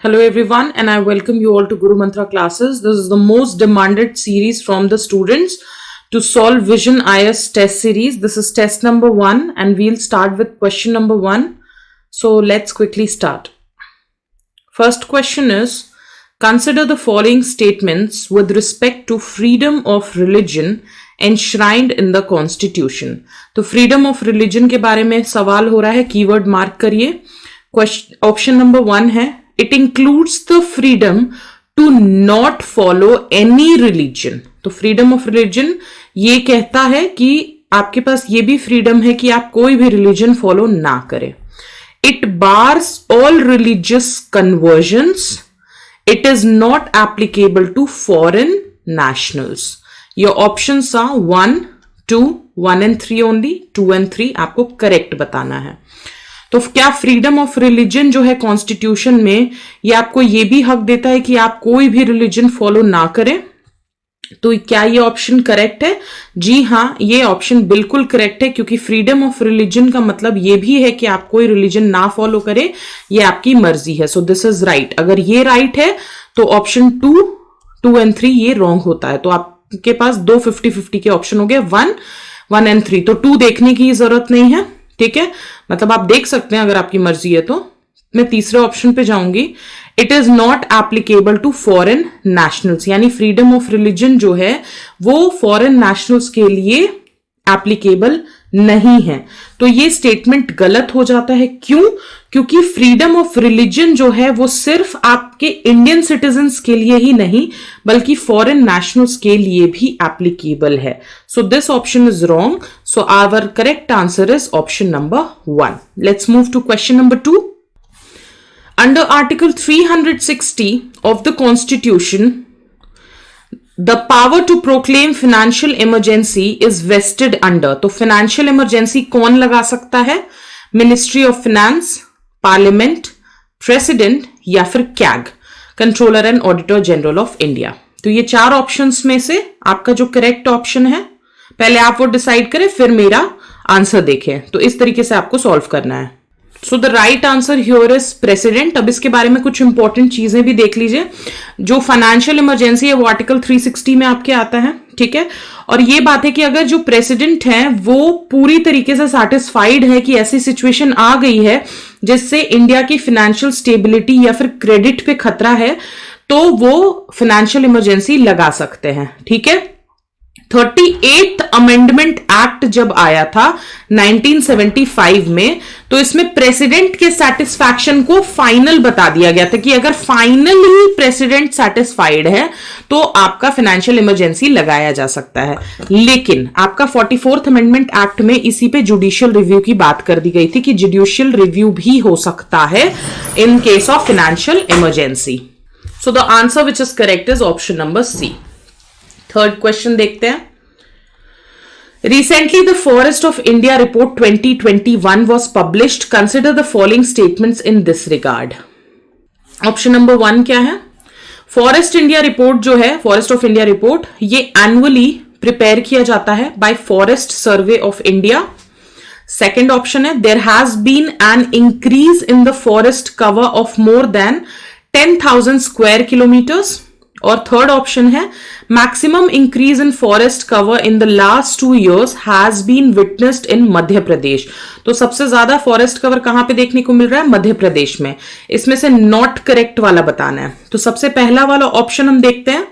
Hello everyone, and I welcome you all to Guru Mantra classes. This is the most demanded series from the students to solve Vision IS test series. This is test number 1 and we'll start with question number 1. So let's quickly start. First question is, consider the following statements with respect to freedom of religion enshrined in the constitution. तो freedom of religion के बारे में सवाल हो रहा है, keyword mark करिए. Option number 1 है, it includes the freedom to not follow any religion. तो freedom of religion ये कहता है कि आपके पास ये भी freedom है कि आप कोई भी religion follow ना करें. It bars all religious conversions. It is not applicable to foreign nationals. Your options are 1, 2, 1 and 3 only. 2 and 3 आपको correct बताना है. तो क्या फ्रीडम ऑफ रिलीजन जो है कॉन्स्टिट्यूशन में, ये आपको ये भी हक देता है कि आप कोई भी रिलीजन फॉलो ना करें? तो क्या ये ऑप्शन करेक्ट है? जी हाँ, ये ऑप्शन बिल्कुल करेक्ट है, क्योंकि फ्रीडम ऑफ रिलीजन का मतलब ये भी है कि आप कोई रिलीजन ना फॉलो करें, ये आपकी मर्जी है. So this is right. अगर ये राइट है तो ऑप्शन 2 एंड 3 ये रॉन्ग होता है. तो आपके पास दो 50-50 के ऑप्शन हो गए, 1 एंड 3. तो 2 देखने की जरूरत नहीं है, ठीक है, मतलब आप देख सकते हैं अगर आपकी मर्जी है. तो मैं तीसरे ऑप्शन पे जाऊंगी. It is not applicable to foreign nationals, यानी फ्रीडम ऑफ रिलीजन जो है वो फॉरेन नेशनल्स के लिए एप्लीकेबल नहीं है. तो ये स्टेटमेंट गलत हो जाता है. क्यों? क्योंकि फ्रीडम ऑफ रिलीजन जो है वो सिर्फ आपके इंडियन सिटीजन्स के लिए ही नहीं बल्कि फॉरेन नेशनल्स के लिए भी एप्लीकेबल है. So this option is wrong. So our correct answer is option number 1. Let's move to question number 2. Under Article 360 of the Constitution, the power to proclaim financial emergency is vested under. तो financial emergency कौन लगा सकता है? Ministry of Finance, Parliament, President या फिर CAG, Controller and Auditor General of India. तो ये 4 options में से आपका जो करेक्ट ऑप्शन है, पहले आप वो डिसाइड करें फिर मेरा आंसर देखें. तो इस तरीके से आपको सॉल्व करना है. So the right answer here is president. अब इसके बारे में कुछ इंपॉर्टेंट चीजें भी देख लीजिए. जो फाइनेंशियल इमरजेंसी है वो आर्टिकल 360 में आपके आता है, ठीक है. और ये बात है कि अगर जो प्रेसिडेंट है वो पूरी तरीके से सैटिस्फाइड है कि ऐसी सिचुएशन आ गई है जिससे इंडिया की फाइनेंशियल स्टेबिलिटी या फिर क्रेडिट पे खतरा है, तो वो फाइनेंशियल इमरजेंसी लगा सकते हैं, ठीक है. 38th अमेंडमेंट एक्ट जब आया था 1975 में, तो इसमें प्रेसिडेंट के सेटिस्फैक्शन को फाइनल बता दिया गया था कि अगर फाइनली प्रेसिडेंट सेटिस्फाइड है तो आपका फाइनेंशियल इमरजेंसी लगाया जा सकता है. लेकिन आपका 44th अमेंडमेंट एक्ट में इसी पे जुडिशियल रिव्यू की बात कर दी गई थी कि जुडिशियल रिव्यू भी हो सकता है in case of financial emergency. So the answer which is correct is option number C. Third question देखते हैं. Recently, the Forest of India Report 2021 was published. Consider the following statements in this regard. Option number 1 क्या है? Forest India report जो है, forest of India report, ये annually prepare किया जाता है by forest survey of India. Second option है, there has been an increase in the forest cover of more than 10,000 square kilometers. और थर्ड ऑप्शन है, maximum increase in forest cover in the last 2 years has been witnessed in Madhya Pradesh. तो सबसे ज्यादा forest cover कहां पे देखने को मिल रहा है? मध्य प्रदेश में. इसमें से नॉट करेक्ट वाला बताना है. तो सबसे पहला वाला ऑप्शन हम देखते हैं.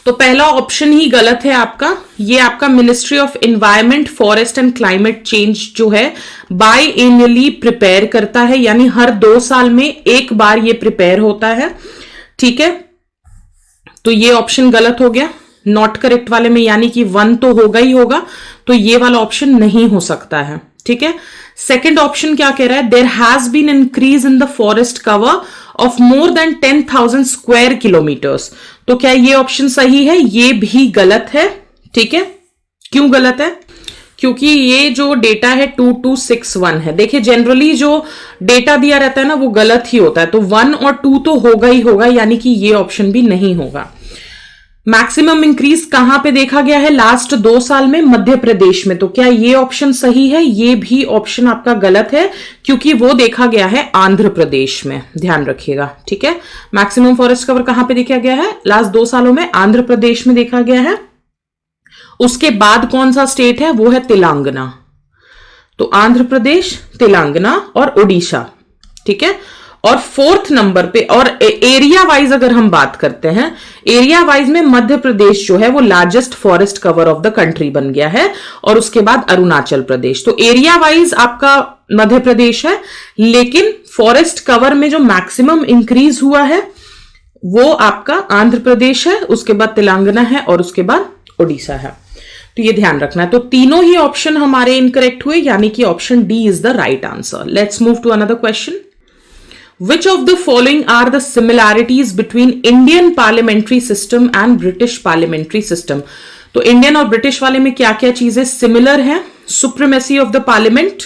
तो पहला ऑप्शन ही गलत है आपका. ये आपका ministry of environment, forest and climate change जो है बाय एनुअली प्रिपेयर करता है, यानी हर 2 साल में एक बार ये प्रिपेयर होता है, ठीक है. तो ये ऑप्शन गलत हो गया नॉट करेक्ट वाले में, यानी कि 1 तो होगा ही होगा, तो ये वाला ऑप्शन नहीं हो सकता है, ठीक है. सेकंड ऑप्शन क्या कह रहा है? There has been increase in the forest cover of more than 10,000 square kilometres. तो क्या ये ऑप्शन सही है? ये भी गलत है, ठीक है. क्यों गलत है? क्योंकि ये जो डेटा है 2261 है. देखिए जनरली जो डेटा दिया रहता है ना वो गलत ही होता है. तो 1 और 2 तो होगा ही होगा, यानी कि ये ऑप्शन भी नहीं होगा. मैक्सिमम इंक्रीज कहां पे देखा गया है लास्ट 2 साल में? मध्य प्रदेश में। तो क्या ये ऑप्शन सही है? ये भी ऑप्शन आपका गलत है, क्योंकि वो देखा गया है आंध्र प्रदेश में। ध्यान रखिएगा, ठीक है। मैक्सिमम फॉरेस्ट कवर कहां पे देखा गया है लास्ट 2 सालों में? आंध्र प्रदेश में देखा गया है। उसके बाद कौन सा स्टेट है? वो है तेलंगाना। तो आंध्र प्रदेश, तेलंगाना और ओडिशा, ठीक है। और 4th नंबर पे, और एरिया वाइज अगर हम बात करते हैं, एरिया वाइज में मध्य प्रदेश जो है वो largest forest cover of the country बन गया है, और उसके बाद अरुणाचल प्रदेश। तो एरिया वाइज आपका मध्य प्रदेश है, लेकिन फॉरेस्ट कवर में जो मैक्सिमम इंक्रीज हुआ है वो आपका आंध्र प्रदेश है, उसके बाद तेलंगाना है और उसके बाद ओडिशा है। तो ये ध्यान रखना है। तो तीनों ही ऑप्शन हमारे इनकरेक्ट हुए, यानी कि option D is the right answer. Let's move to another question. Which of the following are the similarities between Indian parliamentary system and British parliamentary system? तो इंडियन और ब्रिटिश वाले में क्या क्या चीजें सिमिलर हैं? Supremacy of the parliament,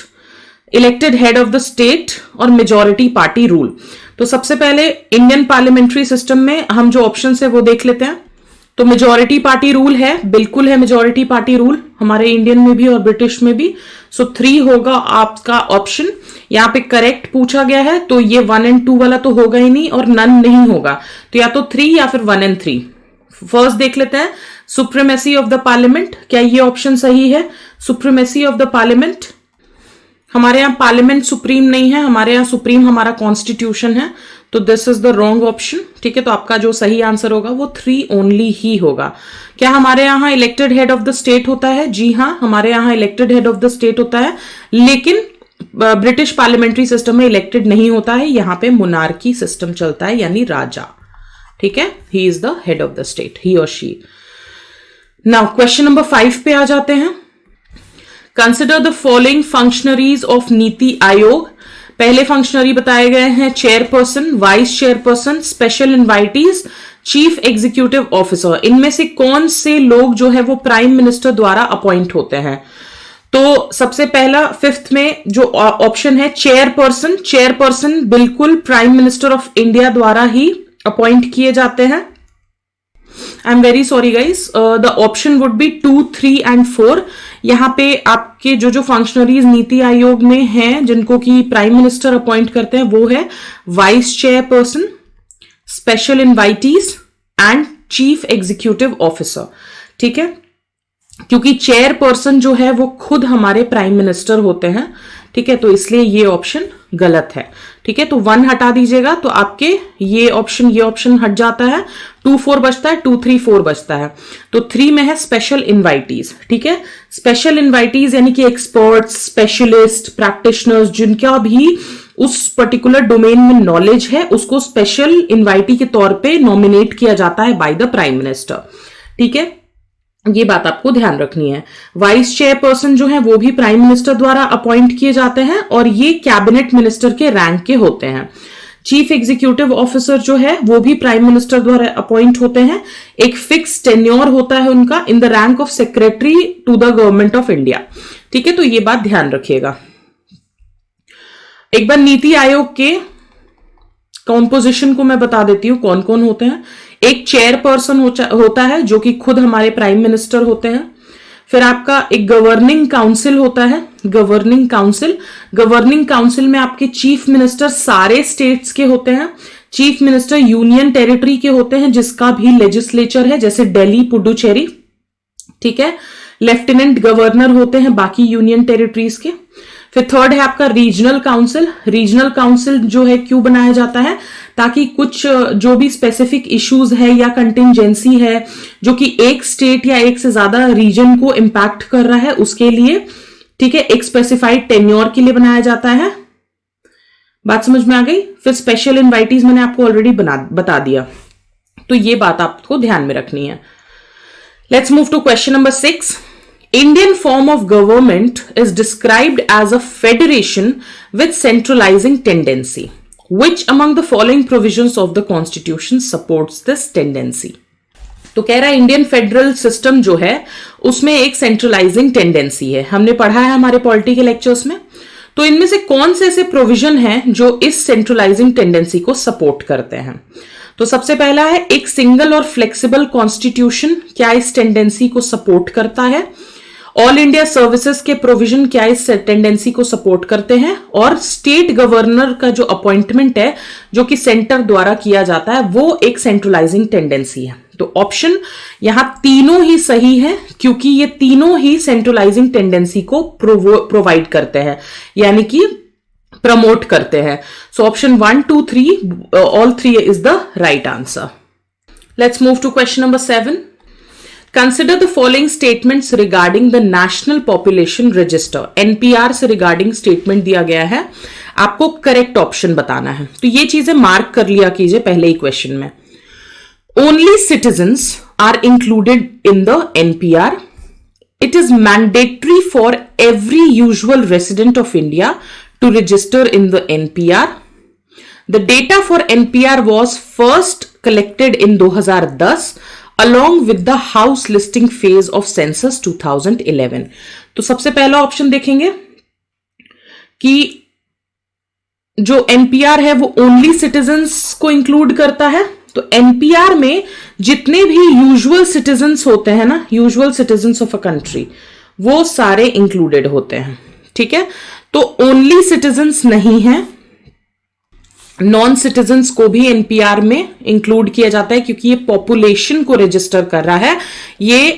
elected head of the state और majority party rule. तो सबसे पहले इंडियन पार्लियामेंट्री सिस्टम में हम जो ऑप्शन है वो देख लेते हैं। तो मेजॉरिटी पार्टी रूल है, बिल्कुल है मेजॉरिटी पार्टी रूल हमारे इंडियन में भी और ब्रिटिश में भी। सो 3 होगा आपका ऑप्शन। यहां पे करेक्ट पूछा गया है, तो ये 1 और 2 वाला तो होगा ही नहीं, और नन नहीं होगा। तो या तो 3 या फिर 1 और 3। फर्स्ट देख लेते हैं, सुप्रीमेसी ऑफ द पार्लियामेंट। क्या ये ऑप्शन सही है? Supremacy of the parliament. हमारे यहाँ पार्लियामेंट सुप्रीम नहीं है, हमारे यहाँ सुप्रीम हमारा कॉन्स्टिट्यूशन है। तो this is the wrong option, ठीक है। तो आपका जो सही आंसर होगा वो 3 ओनली ही होगा। क्या हमारे यहाँ elected head of the state होता है? जी हाँ, हमारे यहाँ elected head of the state होता है, लेकिन ब्रिटिश पार्लियामेंट्री सिस्टम में इलेक्टेड नहीं होता है। यहाँ पे मोनार्की सिस्टम चलता है, यानी राजा, ठीक है। He is the head of the state, he और शी। नाउ क्वेश्चन नंबर 5 पे आ जाते हैं। Consider the following functionaries of NITI Aayog. पहले फंक्शनरी बताए गए हैं chairperson, vice chairperson, special invitees, chief executive officer. इनमें से कौन से लोग जो है वो प्राइम मिनिस्टर द्वारा अपॉइंट होते हैं? तो सबसे पहला 5th में जो ऑप्शन है चेयरपर्सन, चेयरपर्सन बिल्कुल प्राइम मिनिस्टर ऑफ इंडिया द्वारा ही अपॉइंट किए जाते हैं। I am very sorry guys, the option would be 2, 3 and 4। यहां पे आपके जो फंक्शनरीज नीति आयोग में हैं जिनको कि प्राइम मिनिस्टर अपॉइंट करते हैं, वो है vice chairperson, special invitees and chief executive officer, ठीक है। क्योंकि चेयरपर्सन जो है वो खुद हमारे प्राइम मिनिस्टर होते हैं, ठीक है। तो इसलिए ये ऑप्शन गलत है, ठीक है। तो 1 हटा दीजिएगा, तो आपके ये ऑप्शन हट जाता है। 2, 4 बचता है, 2, 3, 4 बचता है। तो 3 में है स्पेशल इनवाइटीज, ठीक है। स्पेशल इनवाइटीज यानी कि एक्सपर्ट्स, स्पेशलिस्ट, प्रैक्टिशनर्स, जिनका भी उस पर्टिकुलर डोमेन में नॉलेज है, उसको स्पेशल इनवाइटी के तौर पे नॉमिनेट किया जाता है बाय द प्राइम मिनिस्टर, ठीक है। ये बात आपको ध्यान रखनी है। वाइस चेयरपर्सन जो है वो भी प्राइम मिनिस्टर द्वारा अपॉइंट किए जाते हैं, और ये कैबिनेट मिनिस्टर के रैंक के होते हैं। चीफ एग्जीक्यूटिव ऑफिसर जो है वो भी प्राइम मिनिस्टर द्वारा अपॉइंट होते हैं। एक फिक्स टेन्योर होता है उनका in the rank of secretary to the government of India, ठीक है। तो ये बात ध्यान रखिएगा। एक बार नीति आयोग के कॉम्पोजिशन को मैं बता देती हूं कौन कौन होते हैं। एक चेयरपर्सन होता है जो कि खुद हमारे प्राइम मिनिस्टर होते हैं। फिर आपका एक गवर्निंग काउंसिल होता है, गवर्निंग काउंसिल में आपके चीफ मिनिस्टर सारे स्टेट्स के होते हैं। चीफ मिनिस्टर यूनियन टेरिटरी के होते हैं जिसका भी लेजिस्लेचर है, जैसे दिल्ली, पुडुचेरी, ठीक है। लेफ्टिनेंट गवर्नर होते हैं बाकी यूनियन टेरिटरीज के। फिर 3rd है आपका रीजनल काउंसिल। रीजनल काउंसिल जो है क्यों बनाया जाता है? ताकि कुछ जो भी स्पेसिफिक इश्यूज है या कंटिंजेंसी है जो कि एक स्टेट या एक से ज्यादा रीजन को इंपैक्ट कर रहा है, उसके लिए, ठीक है, एक स्पेसिफाइड टेन्योर के लिए बनाया जाता है। बात समझ में आ गई? फिर स्पेशल इनवाइटीज मैंने आपको ऑलरेडी बता दिया, तो ये बात आपको ध्यान में रखनी है। Let's move to question number 6. Indian form of government is described as a federation with centralizing tendency. Which among the following provisions of the Constitution supports this tendency? तो कह रहा है इंडियन फेडरल सिस्टम जो है उसमें एक centralising tendency है। हमने पढ़ा है हमारे पॉलिटी के लेक्चर्स में। तो इनमें से कौन से ऐसे प्रोविजन हैं जो इस सेंट्रलाइजिंग टेंडेंसी को सपोर्ट करते हैं? तो सबसे पहला है एक सिंगल और फ्लेक्सिबल कॉन्स्टिट्यूशन, क्या इस टेंडेंसी को सपोर्ट करता है? ऑल इंडिया सर्विसेज के प्रोविजन क्या इस टेंडेंसी को सपोर्ट करते हैं? और स्टेट गवर्नर का जो अपॉइंटमेंट है जो कि सेंटर द्वारा किया जाता है वो एक सेंट्रलाइजिंग टेंडेंसी है। तो ऑप्शन यहां तीनों ही सही है क्योंकि ये तीनों ही सेंट्रलाइजिंग टेंडेंसी को प्रोवाइड करते हैं, यानी कि प्रमोट करते हैं। So option 1, 2, 3 all 3 is the right answer. Let's move to question number 7। Consider the following statements regarding the National Population Register. NPR से रिगार्डिंग स्टेटमेंट दिया गया है, आपको करेक्ट ऑप्शन बताना है। तो ये चीजें मार्क कर लिया कीजिए पहले ही क्वेश्चन में। Only citizens are included in the NPR. It is mandatory for every usual resident of India to register in the NPR. The data for NPR was first collected in 2010 along with the house listing phase of census 2011. तो सबसे पहला option देखेंगे कि जो NPR है वो only citizens को include करता है। तो एनपीआर में जितने भी यूजुअल सिटीजन्स होते हैं ना, usual citizens of a country, वो सारे इंक्लूडेड होते हैं। ठीक है, तो ओनली सिटीजन्स नहीं है, नॉन सिटीजन्स को भी एनपीआर में इंक्लूड किया जाता है क्योंकि ये पॉपुलेशन को रजिस्टर कर रहा है, ये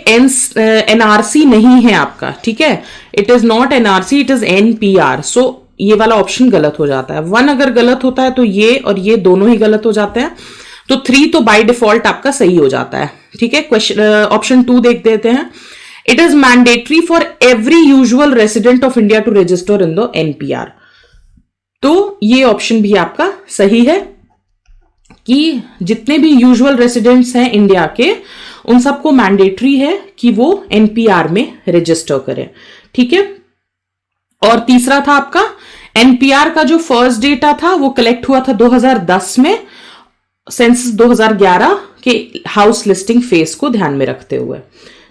एनआरसी नहीं है आपका। ठीक है, it is not NRC, it is NPR. So ये वाला ऑप्शन गलत हो जाता है। 1 अगर गलत होता है तो ये और ये दोनों ही गलत हो जाते हैं। तो 3 तो बाय डिफॉल्ट आपका सही हो जाता है। ठीक है, क्वेश्चन ऑप्शन 2 देख देते हैं। It is mandatory for every usual resident of India to register in the NPR. तो ये ऑप्शन भी आपका सही है कि जितने भी यूजुअल रेसिडेंट्स हैं इंडिया के, उन सबको मैंडेटरी है कि वो एनपीआर में रजिस्टर करें। ठीक है, और तीसरा था आपका एनपीआर का जो फर्स्ट डेटा था वो कलेक्ट हुआ था 2010 में, सेंसस 2011 के हाउस लिस्टिंग फेज को ध्यान में रखते हुए।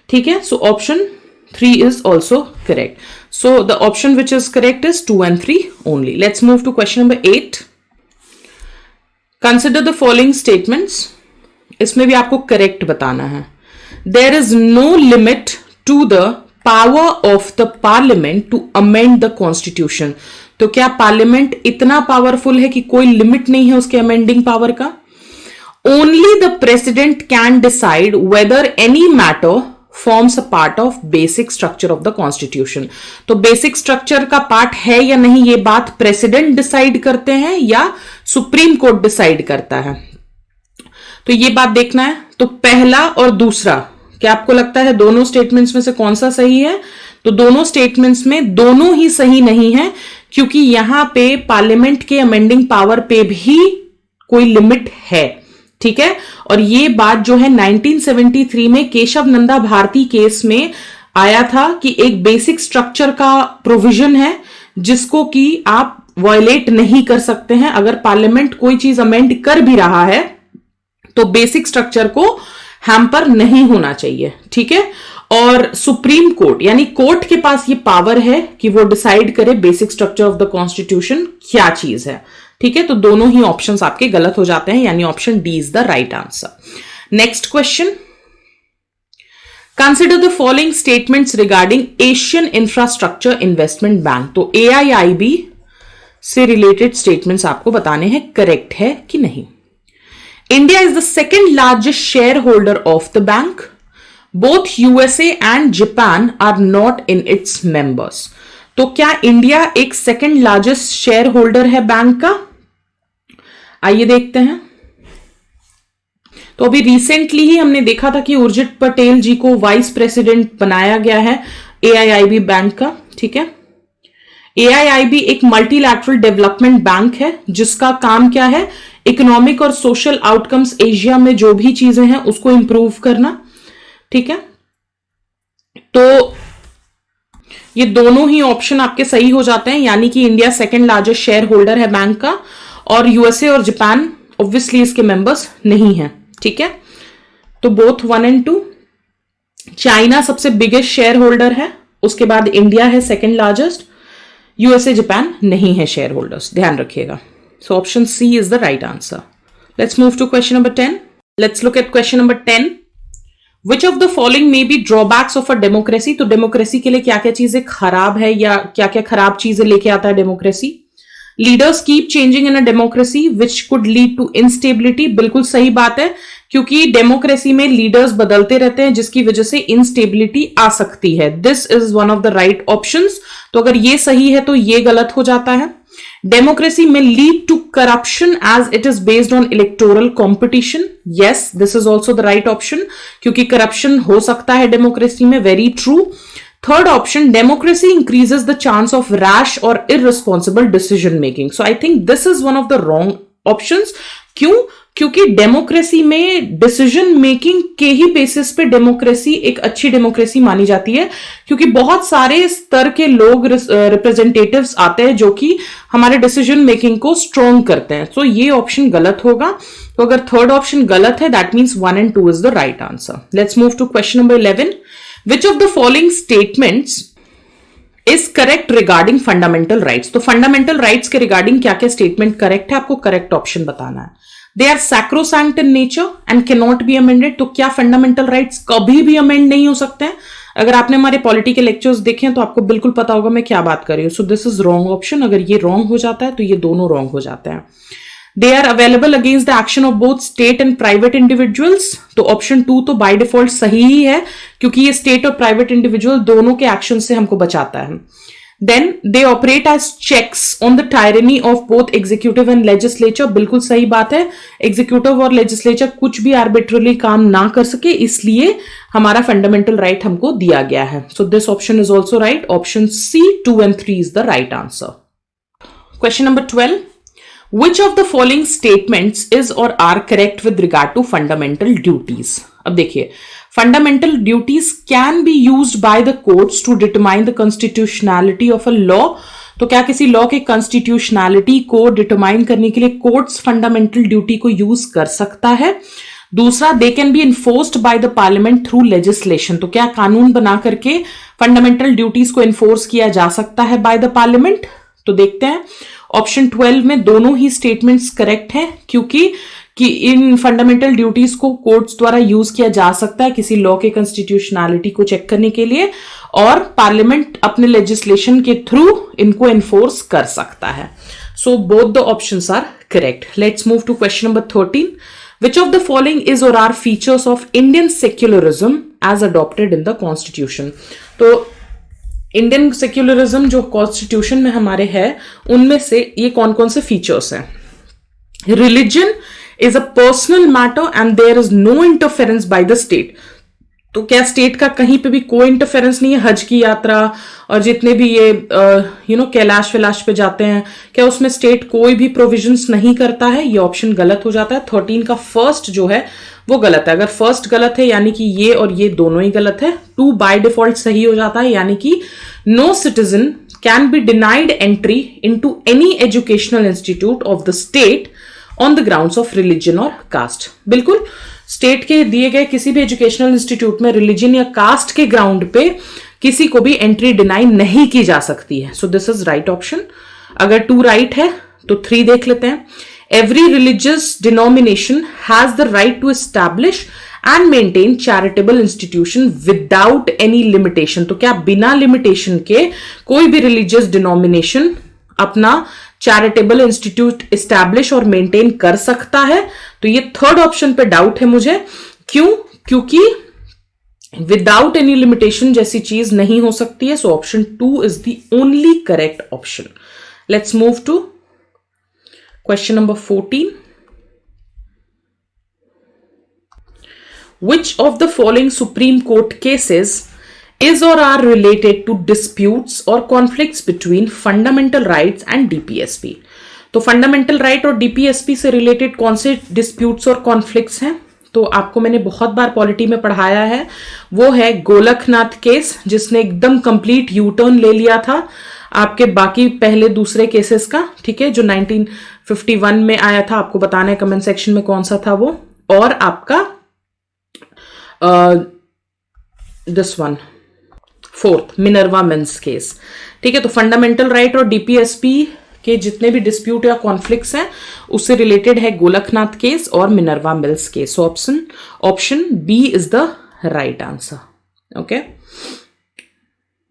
ठीक है, so option 3 is also correct. So the option which is correct is 2 and 3 only. Let's move to question number 8. Consider the following statements. इसमें भी आपको करेक्ट बताना है। There is no limit to the power of the parliament to amend the constitution. तो क्या parliament इतना powerful है कि कोई लिमिट नहीं है उसके अमेंडिंग पावर का? Only the president can decide whether any matter forms a part of basic structure of the constitution. तो बेसिक स्ट्रक्चर का पार्ट है या नहीं ये बात प्रेसिडेंट डिसाइड करते हैं या सुप्रीम कोर्ट डिसाइड करता है? तो ये बात देखना है। तो पहला और दूसरा, क्या आपको लगता है दोनों स्टेटमेंट्स में से कौन सा सही है? तो दोनों स्टेटमेंट्स में दोनों ही सही नहीं है क्योंकि यहां पे पार्लियामेंट के अमेंडिंग पावर पे भी कोई लिमिट है। ठीक है, और ये बात जो है 1973 में केशव नंदा भारती केस में आया था कि एक बेसिक स्ट्रक्चर का प्रोविजन है जिसको कि आप वायलेट नहीं कर सकते हैं। अगर पार्लियामेंट कोई चीज अमेंड कर भी रहा है तो बेसिक स्ट्रक्चर को हैम्पर नहीं होना चाहिए। ठीक है, और सुप्रीम कोर्ट यानी कोर्ट के पास ये पावर है कि वो डिसाइड करे basic structure of the constitution क्या चीज है। ठीक है, तो दोनों ही ऑप्शंस आपके गलत हो जाते हैं, यानी option D is the right answer. Next question, consider the following statements regarding Asian infrastructure investment bank. तो AIIB से रिलेटेड स्टेटमेंट्स आपको बताने हैं करेक्ट है कि नहीं। India is the second largest share holder of the bank. Both USA and Japan are not in its members. तो क्या इंडिया एक सेकेंड लार्जेस्ट शेयर होल्डर है बैंक का? आइए देखते हैं। तो अभी रिसेंटली ही हमने देखा था कि उर्जित पटेल जी को वाइस प्रेसिडेंट बनाया गया है AIIB बैंक का। ठीक है, AIIB एक मल्टीलैटरल डेवलपमेंट बैंक है जिसका काम क्या है? इकोनॉमिक और सोशल आउटकम्स एशिया में जो भी चीजें हैं उसको इंप्रूव करना। ठीक है, तो ये दोनों ही ऑप्शन आपके सही हो जाते हैं, यानी कि India second largest share holder है बैंक का और USA और जापान ऑब्वियसली इसके मेंबर्स नहीं हैं। ठीक है, तो बोथ 1 and 2। चाइना सबसे बिगेस्ट शेयर होल्डर है, उसके बाद इंडिया है सेकेंड लार्जेस्ट। यूएसए जापान नहीं है शेयर होल्डर्स, ध्यान रखिएगा। So option C is the right answer. Let's move to question number 10। Let's look at question number 10। Which of the following may be drawbacks of a democracy. तो democracy के लिए क्या क्या चीजें खराब है या क्या क्या खराब चीजें लेके आता है democracy. Leaders keep changing in a democracy which could lead to instability. बिल्कुल सही बात है, क्योंकि डेमोक्रेसी में लीडर्स बदलते रहते हैं जिसकी वजह से इंस्टेबिलिटी आ सकती है। This is one of the right options. तो अगर ये सही है तो ये गलत हो जाता है। डेमोक्रेसी में lead to corruption as it is based on electoral competition. Yes, this is also the right option, क्योंकि करप्शन हो सकता है डेमोक्रेसी में। Very true. Third option, democracy increases the chance of rash or irresponsible decision making. So I think this is one of the wrong options. क्यों? क्योंकि democracy में decision making के ही basis पे डेमोक्रेसी एक अच्छी डेमोक्रेसी मानी जाती है, क्योंकि बहुत सारे स्तर के लोग रिप्रेजेंटेटिव्स आते हैं जो कि हमारे डिसीजन मेकिंग को स्ट्रॉन्ग करते हैं। तो ये ऑप्शन गलत होगा। तो अगर थर्ड ऑप्शन गलत है, that means 1 and 2 is the right answer. Let's move to question number 11। Which of the following statements is correct regarding fundamental rights? तो fundamental rights के regarding क्या क्या statement correct है, आपको correct option बताना है। They are sacrosanct in nature and cannot be amended। तो क्या fundamental rights कभी भी amend नहीं हो सकते हैं? अगर आपने हमारे पॉलिटी के लेक्चर्स देखे हैं तो आपको बिल्कुल पता होगा मैं क्या बात कर रही हूँ। So this is wrong option. अगर ये रॉन्ग हो जाता है तो ये दोनों रॉन्ग हो जाते हैं। They are available against the action of both state and private individuals। तो ऑप्शन 2 तो बाय डिफॉल्ट सही ही है, क्योंकि ये स्टेट और प्राइवेट इंडिविजुअल दोनों के एक्शन से हमको बचाता है। Then they operate as checks on the tyranny of both executive and legislature। बिल्कुल सही बात है, एग्जीक्यूटिव और लेजिस्लेचर कुछ भी आर्बिट्रली काम ना कर सके, इसलिए हमारा फंडामेंटल राइट हमको दिया गया है। So this option is also right. Option C 2 and 3 is the right answer. Question number 12। Which of the following statements is or are correct with regard to fundamental duties? अब देखिए, fundamental duties can be used by the courts to determine the constitutionality of a law। तो क्या किसी law के constitutionality को determine करने के लिए कोर्ट्स फंडामेंटल ड्यूटी को यूज कर सकता है। दूसरा, they can be enforced by the parliament through legislation. तो क्या कानून बना करके फंडामेंटल ड्यूटीज को इन्फोर्स किया जा सकता है बाय द पार्लियामेंट। तो देखते हैं, ऑप्शन 12 में दोनों ही स्टेटमेंट्स करेक्ट हैं, क्योंकि इन फंडामेंटल ड्यूटीज को कोर्ट्स द्वारा यूज किया जा सकता है किसी लॉ के कॉन्स्टिट्यूशनैलिटी को चेक करने के लिए, और पार्लियामेंट अपने लेजिस्लेशन के थ्रू इनको एनफोर्स कर सकता है। So both the options are correct. Let's move to question number 13। Which of the following is or are features of Indian secularism as adopted in the constitution? तो Indian secularism जो constitution में हमारे है, उनमें से ये कौन कौन से फीचर्स हैं। Religion is a personal matter and there is no interference by the state. तो क्या स्टेट का कहीं पे भी कोई इंटरफेरेंस नहीं है। हज की यात्रा और जितने भी ये कैलाश वैलाश पे जाते हैं, क्या उसमें स्टेट कोई भी प्रोविजंस नहीं करता है? ये ऑप्शन गलत हो जाता है। 13 का फर्स्ट जो है वो गलत है। अगर फर्स्ट गलत है यानी कि ये और ये दोनों ही गलत है। 2 बाय डिफॉल्ट सही हो जाता है, यानी कि no citizen can be denied entry into any educational institute of the state on the grounds of religion और कास्ट। बिल्कुल, स्टेट के दिए गए किसी भी एजुकेशनल इंस्टीट्यूट में रिलीजन या कास्ट के ग्राउंड पे किसी को भी एंट्री डिनाई नहीं की जा सकती है। So this is right option. अगर 2 राइट है तो 3 देख लेते हैं। Every religious denomination has the right to establish and maintain charitable institution without any limitation। तो क्या बिना लिमिटेशन के कोई भी religious denomination अपना चैरिटेबल इंस्टीट्यूट एस्टैब्लिश और मेंटेन कर सकता है? तो ये थर्ड ऑप्शन पे डाउट है मुझे। क्यों? क्योंकि विदाउट एनी लिमिटेशन जैसी चीज नहीं हो सकती है। So option 2 is the only correct option. Let's move to Question number 14. Which of the following Supreme Court cases is or are related to disputes or conflicts between fundamental rights and DPSP? तो fundamental right और DPSP से related कौन से disputes और conflicts हैं? तो आपको मैंने बहुत बार पॉलिटी में पढ़ाया है। वो है गोलकनाथ केस, जिसने एकदम कंप्लीट यू टर्न ले लिया था आपके बाकी पहले दूसरे केसेस का, ठीक है, जो 1951 में आया था। आपको बताना है कमेंट सेक्शन में कौन सा था वो। और आपका this one fourth Minerva mills case, ठीक है। तो फंडामेंटल राइट और डीपीएसपी के जितने भी डिस्प्यूट या कॉन्फ्लिक्ट्स हैं उससे रिलेटेड है गोलकनाथ केस और Minerva mills case. Option B is the right answer.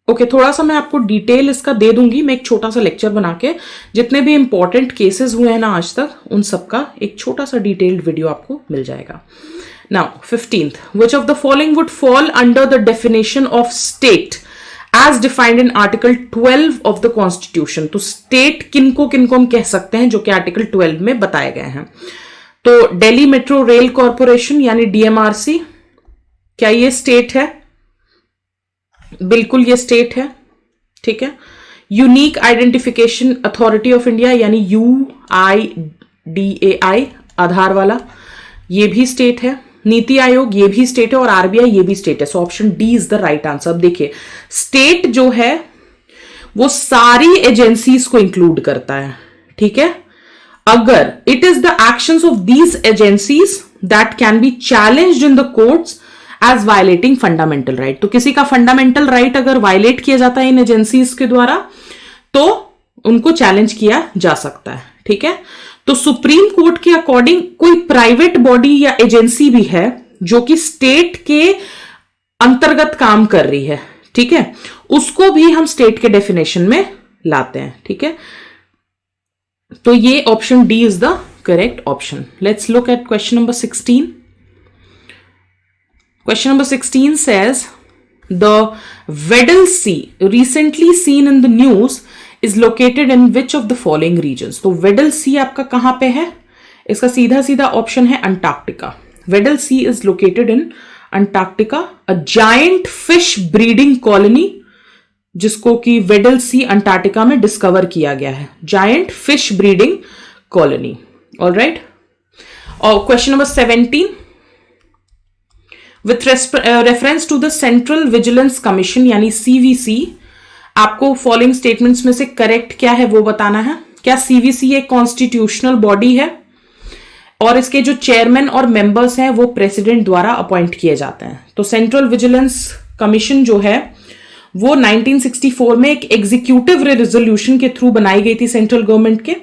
Okay, थोड़ा सा मैं आपको डिटेल इसका दे दूंगी, मैं एक छोटा सा लेक्चर बना के जितने भी इंपॉर्टेंट केसेस हुए हैं ना आज तक उन सबका एक छोटा सा डिटेल्ड वीडियो आपको मिल जाएगा। Now 15th, which of the following would fall under the definition of state as defined in article 12 of the constitution? तो state किनको किनको हम कह सकते हैं जो कि आर्टिकल 12 में बताए गए हैं। तो दिल्ली मेट्रो रेल कॉरपोरेशन यानी डीएमआरसी, क्या ये स्टेट है? बिल्कुल ये स्टेट है, ठीक है। Unique identification authority of India यानी UIDAI, आधार वाला, ये भी स्टेट है। नीति आयोग ये भी स्टेट है और आरबीआई ये भी स्टेट है। So option D is the right answer. अब देखिए, स्टेट जो है वो सारी एजेंसीज को इंक्लूड करता है, ठीक है। अगर it is the actions of these agencies that can be challenged in the courts as violating fundamental right, तो किसी का फंडामेंटल राइट अगर वायलेट किया जाता है इन एजेंसीज के द्वारा तो उनको चैलेंज किया जा सकता है, ठीक है। तो सुप्रीम कोर्ट के अकॉर्डिंग कोई प्राइवेट बॉडी या एजेंसी भी है जो कि स्टेट के अंतर्गत काम कर रही है, ठीक है, उसको भी हम स्टेट के डेफिनेशन में लाते हैं, ठीक है। तो ये option D is the correct option. Let's look at question number 16। Question number 16 says, the Weddell Sea recently seen in the news is located in which of the following regions? तो Weddell Sea आपका कहां पे है? इसका सीधा सीधा option है Antarctica. Weddell Sea is located in Antarctica, a giant fish breeding colony जिसको कि Weddell Sea अंटार्कटिका में डिस्कवर किया गया है। Giant fish breeding colony, all right। और question number 17, with reference to the central vigilance commission यानी CVC, आपको following statements में से करेक्ट क्या है वो बताना है। क्या सीवीसी एक कॉन्स्टिट्यूशनल बॉडी है और इसके जो चेयरमैन और मेंबर्स हैं वो प्रेसिडेंट द्वारा अपॉइंट किए जाते हैं? तो सेंट्रल विजिलेंस कमीशन जो है वो 1964 में एक एग्जीक्यूटिव रेजोल्यूशन के थ्रू बनाई गई थी सेंट्रल गवर्नमेंट के।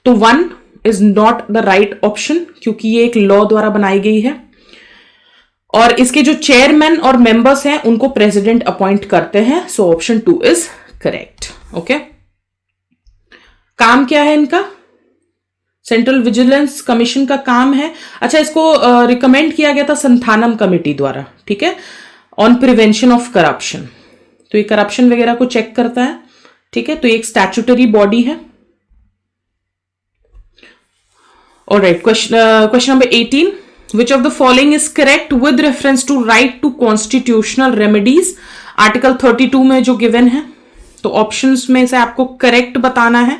तो 1 is not the right option क्योंकि ये एक लॉ द्वारा बनाई गई है और इसके जो चेयरमैन और मेंबर्स हैं उनको प्रेसिडेंट अपॉइंट करते हैं। So option 2 is correct. Okay, काम क्या है इनका? सेंट्रल विजिलेंस कमीशन का काम है, अच्छा, इसको रिकमेंड किया गया था संथानम कमेटी द्वारा, ठीक है, ऑन प्रिवेंशन ऑफ करप्शन। तो ये करप्शन वगैरह को चेक करता है, ठीक है। तो ये एक स्टैट्यूटरी बॉडी है। Alright, question number 18, which of the following is correct with reference to right to constitutional remedies? Article 32 में जो गिवन है, तो ऑप्शंस में से आपको करेक्ट बताना है।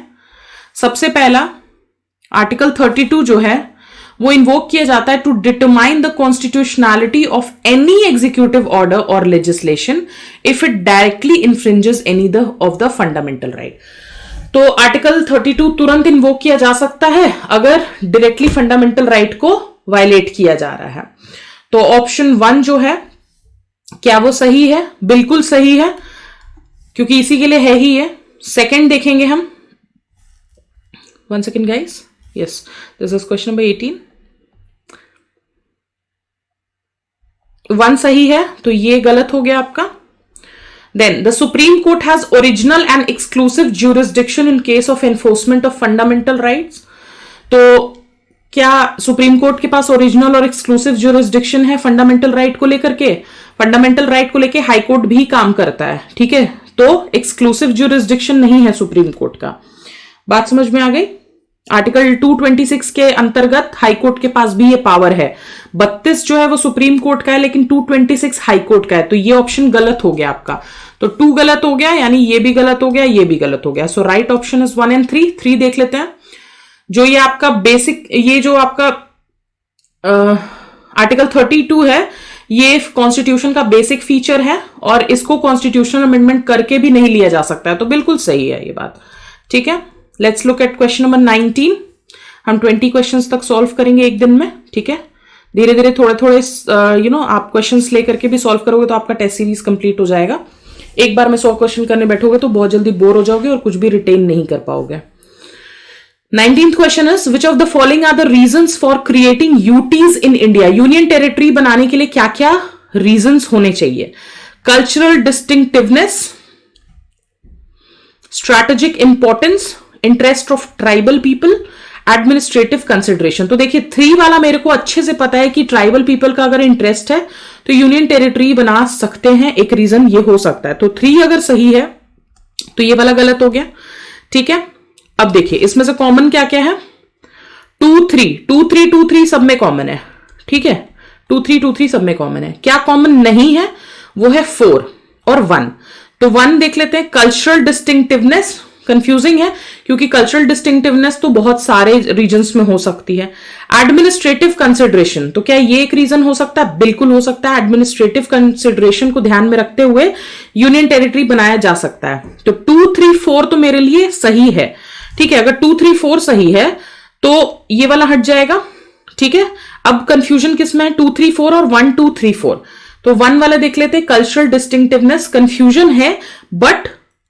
सबसे पहला आर्टिकल 32 जो है वो इन्वोक किया जाता है to determine the constitutionality of any executive order और legislation if it directly infringes any of the fundamental right. तो आर्टिकल 32 तुरंत इन्वोक किया जा सकता है अगर डायरेक्टली फंडामेंटल राइट को वायलेट किया जा रहा है। तो ऑप्शन 1 जो है, क्या वो सही है? बिल्कुल सही है क्योंकि इसी के लिए है ही ये। सेकंड देखेंगे हम, 1 second guys, yes, this is question number 18। 1 सही है तो ये गलत हो गया आपका। Then the supreme court has original and exclusive jurisdiction in case of enforcement of fundamental rights. तो क्या सुप्रीम कोर्ट के पास ओरिजिनल और एक्सक्लूसिव ज्यूरिसडिक्शन है फंडामेंटल राइट को लेकर के? फंडामेंटल राइट को लेकर हाई कोर्ट भी काम करता है, ठीक है। तो एक्सक्लूसिव ज्यूरिसडिक्शन नहीं है सुप्रीम कोर्ट का। बात समझ में आ गई? आर्टिकल 226 के अंतर्गत हाई कोर्ट के पास भी ये पावर है। 32 जो है वो सुप्रीम कोर्ट का है लेकिन 226 हाई कोर्ट का है। तो ये ऑप्शन गलत हो गया आपका। तो 2 गलत हो गया, यानी ये भी गलत हो गया, ये भी गलत हो गया। सो राइट ऑप्शन इज 1 and 3। 3 देख लेते हैं। जो ये आपका बेसिक, ये जो आपका आर्टिकल 32 है, ये कॉन्स्टिट्यूशन का बेसिक फीचर है और इसको कॉन्स्टिट्यूशनल अमेंडमेंट करके भी नहीं लिया जा सकता है। तो बिल्कुल सही है ये बात, ठीक है। Let's look at question number 19। हम 20 क्वेश्चंस तक सॉल्व करेंगे एक दिन में, ठीक है। धीरे धीरे थोड़े थोड़े आप क्वेश्चंस लेकर के भी सॉल्व करोगे तो आपका टेस्ट सीरीज कंप्लीट हो जाएगा। एक बार में 100 क्वेश्चन करने बैठोगे तो बहुत जल्दी बोर हो जाओगे और कुछ भी रिटेन नहीं कर पाओगे। 19th question is which of the following are the reasons for creating UTs in India? Union territory बनाने के लिए क्या क्या रीजंस होने चाहिए? Cultural distinctiveness, strategic importance, interest of tribal people, administrative consideration. तो देखिए 3 वाला मेरे को अच्छे से पता है कि ट्राइबल पीपल का अगर इंटरेस्ट है तो यूनियन टेरिटरी बना सकते हैं, एक रीजन ये हो सकता है। तो 3 अगर सही है तो ये वाला गलत हो गया, ठीक है। अब देखिए इसमें से कॉमन क्या क्या है? 2 3 सब में कॉमन है, ठीक है। 2 3 सब में कॉमन है। क्या कॉमन नहीं है? वो है 4 और 1। तो 1 देख लेते हैं। कल्चरल डिस्टिंक्टिवनेस कंफ्यूजिंग है क्योंकि कल्चरल डिस्टिंक्टिवनेस तो बहुत सारे रीजन्स में हो सकती है। एडमिनिस्ट्रेटिव कंसिडरेशन, तो क्या ये एक रीजन हो सकता है? बिल्कुल हो सकता है। एडमिनिस्ट्रेटिव कंसिडरेशन को ध्यान में रखते हुए यूनियन टेरिटरी बनाया जा सकता है। तो 2 3 4 तो मेरे लिए सही है, ठीक है। अगर 2 3 4 सही है तो ये वाला हट जाएगा, ठीक है। अब कंफ्यूजन किसमें है? 2 3 4 और 1 2 3 4। तो 1 वाला देख लेते हैं, कल्चरल डिस्टिंक्टिवनेस। कंफ्यूजन है बट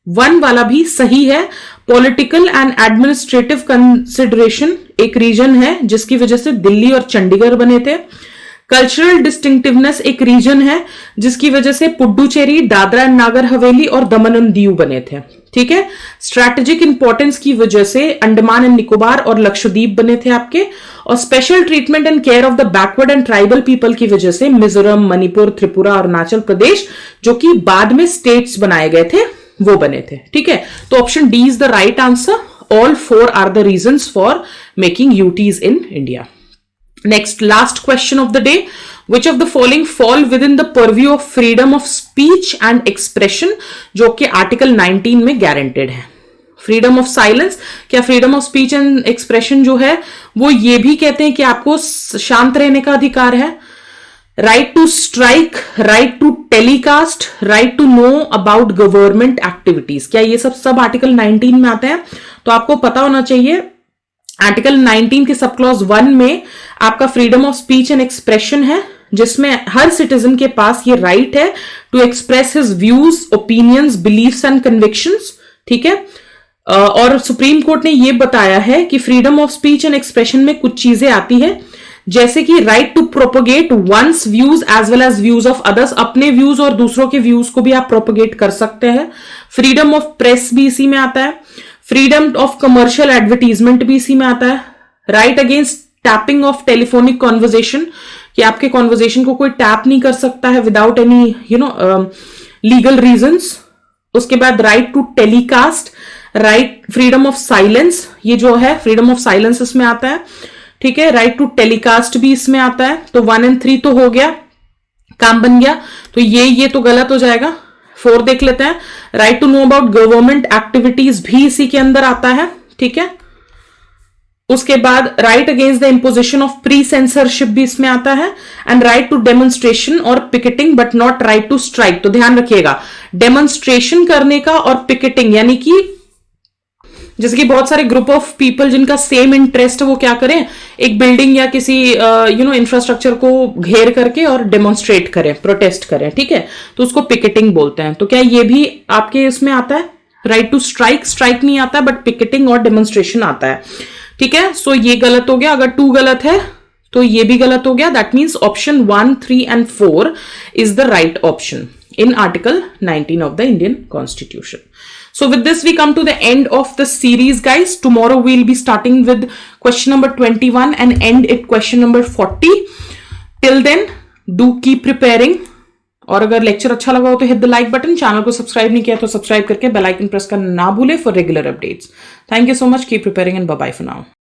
1 वाला भी सही है। पॉलिटिकल एंड एडमिनिस्ट्रेटिव कंसिडरेशन एक रीजन है जिसकी वजह से दिल्ली और चंडीगढ़ बने थे। कल्चरल डिस्टिंक्टिवनेस एक रीजन है जिसकी वजह से पुडुचेरी, दादरा एंड नागर हवेली और दमन एंड दीव बने थे, ठीक है। स्ट्रैटेजिक इंपॉर्टेंस की वजह से अंडमान एंड निकोबार और लक्षद्वीप बने थे आपके। और special treatment and care of the backward and tribal people की वजह से मिजोरम, मणिपुर, त्रिपुरा, अरुणाचल प्रदेश, जो कि बाद में स्टेट्स बनाए गए थे, वो बने थे, ठीक है। तो option D is the right answer. All 4 are the reasons for making UTs in India. Next, last question of the day. Which of the following fall within the purview of freedom of speech and expression, जो कि article 19 में guaranteed है? Freedom of silence, क्या freedom of speech and expression जो है वो ये भी कहते हैं कि आपको शांत रहने का अधिकार है? Right to strike, right to telecast, right to know about government activities, क्या ये सब आर्टिकल 19 में आते हैं? तो आपको पता होना चाहिए आर्टिकल 19 के सब क्लॉज 1 में आपका freedom of speech and expression है, जिसमें हर सिटीजन के पास ये राइट है to express his views, opinions, beliefs and convictions, ठीक है। और सुप्रीम कोर्ट ने ये बताया है कि freedom of speech and expression में कुछ चीजें आती है, जैसे कि right to propagate one's views as well as views of others, अपने व्यूज और दूसरों के व्यूज को भी आप प्रोपोगेट कर सकते हैं। फ्रीडम ऑफ प्रेस भी इसी में आता है। फ्रीडम ऑफ कमर्शियल एडवर्टीजमेंट भी इसी में आता है। Right against tapping of telephonic conversation, कि आपके कॉन्वर्जेशन को कोई टैप नहीं कर सकता है विदाउट एनी लीगल रीजंस। उसके बाद right to telecast, right freedom of silence, ये जो है फ्रीडम ऑफ साइलेंस इसमें आता है, ठीक है। राइट टू टेलीकास्ट भी इसमें आता है। तो 1 और 3 तो हो गया, काम बन गया। तो ये तो गलत हो जाएगा। 4 देख लेते हैं। Right to know about government activities भी इसी के अंदर आता है, ठीक है। उसके बाद right against the imposition of pre censorship भी इसमें आता है। एंड राइट टू डेमोन्स्ट्रेशन और picketing but not right to strike. तो ध्यान रखिएगा, डेमोन्स्ट्रेशन करने का और पिकेटिंग, यानी कि जैसे कि बहुत सारे ग्रुप ऑफ पीपल जिनका सेम इंटरेस्ट है वो क्या करें, एक बिल्डिंग या किसी इंफ्रास्ट्रक्चर को घेर करके और डेमोन्स्ट्रेट करें, प्रोटेस्ट करें, ठीक है। तो उसको पिकेटिंग बोलते हैं। तो क्या ये भी आपके इसमें आता है? राइट टू स्ट्राइक नहीं आता, बट पिकेटिंग और डेमोन्स्ट्रेशन आता है, ठीक है। सो ये गलत हो गया। अगर 2 गलत है तो ये भी गलत हो गया। That means option 1, 3 and 4 is the right option in Article 19 of the Indian Constitution. So with this we come to the end of the series, guys. Tomorrow we'll be starting with question number 21 and end at question number 40. Till then, do keep preparing. और अगर lecture अच्छा लगा हो तो hit the like button. Channel को subscribe नहीं किया तो सब्सक्राइब करके बेल आइकन प्रेस करना ना भूले for regular updates. Thank you so much. Keep preparing and bye bye for now.